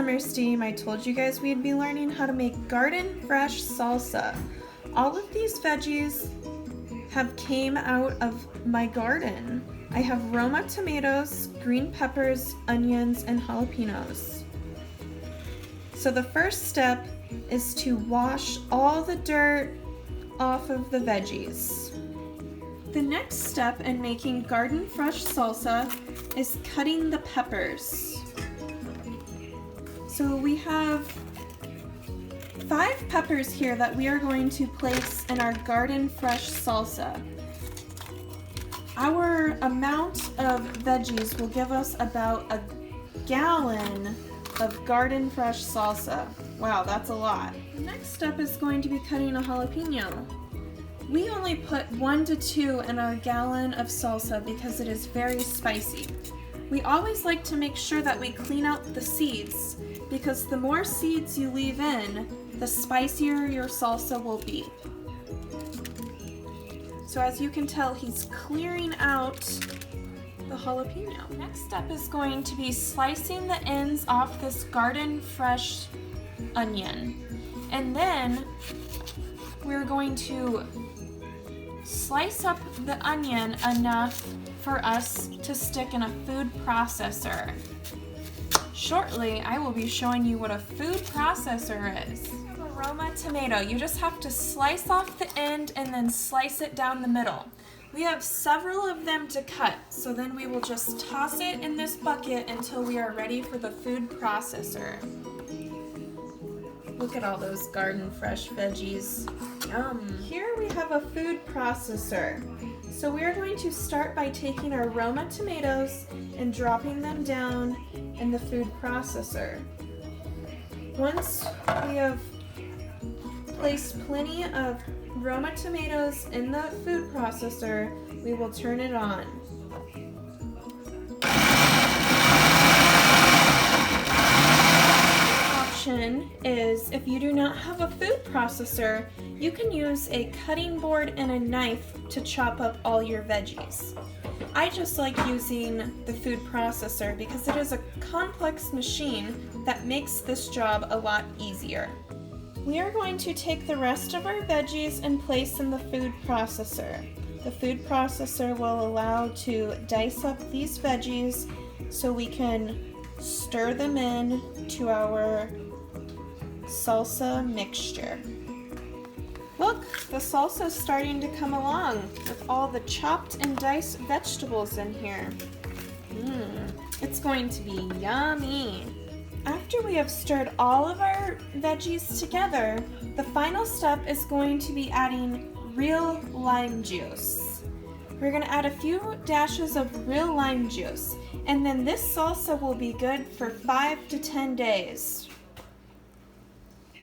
summer steam, I told you guys we'd be learning how to make garden fresh salsa. All of these veggies have came out of my garden. I have Roma tomatoes, green peppers, onions, and jalapenos. So the first step is to wash all the dirt off of the veggies. The next step in making garden fresh salsa is cutting the peppers. So we have 5 peppers here that we are going to place in our garden fresh salsa. Our amount of veggies will give us about a gallon of garden fresh salsa. Wow, that's a lot. The next step is going to be cutting a jalapeno. We only put 1 to 2 in our gallon of salsa because it is very spicy. We always like to make sure that we clean out the seeds because the more seeds you leave in, the spicier your salsa will be. So as you can tell, he's clearing out the jalapeno. Next step is going to be slicing the ends off this garden fresh onion. And then we're going to slice up the onion enough for us to stick in a food processor. Shortly, I will be showing you what a food processor is. Roma tomato, you just have to slice off the end and then slice it down the middle. We have several of them to cut, so then we will just toss it in this bucket until we are ready for the food processor. Look at all those garden fresh veggies. Yum! Here we have a food processor. So we are going to start by taking our Roma tomatoes and dropping them down in the food processor. Once we have placed plenty of Roma tomatoes in the food processor, we will turn it on. Option is, if you do not have a food processor, you can use a cutting board and a knife to chop up all your veggies. I just like using the food processor because it is a complex machine that makes this job a lot easier. We are going to take the rest of our veggies and place in the food processor. The food processor will allow to dice up these veggies so we can stir them in to our salsa mixture. Look, the salsa is starting to come along with all the chopped and diced vegetables in here. It's going to be yummy. After we have stirred all of our veggies together, the final step is going to be adding real lime juice. We're going to add a few dashes of real lime juice, and then this salsa will be good for 5 to 10 days.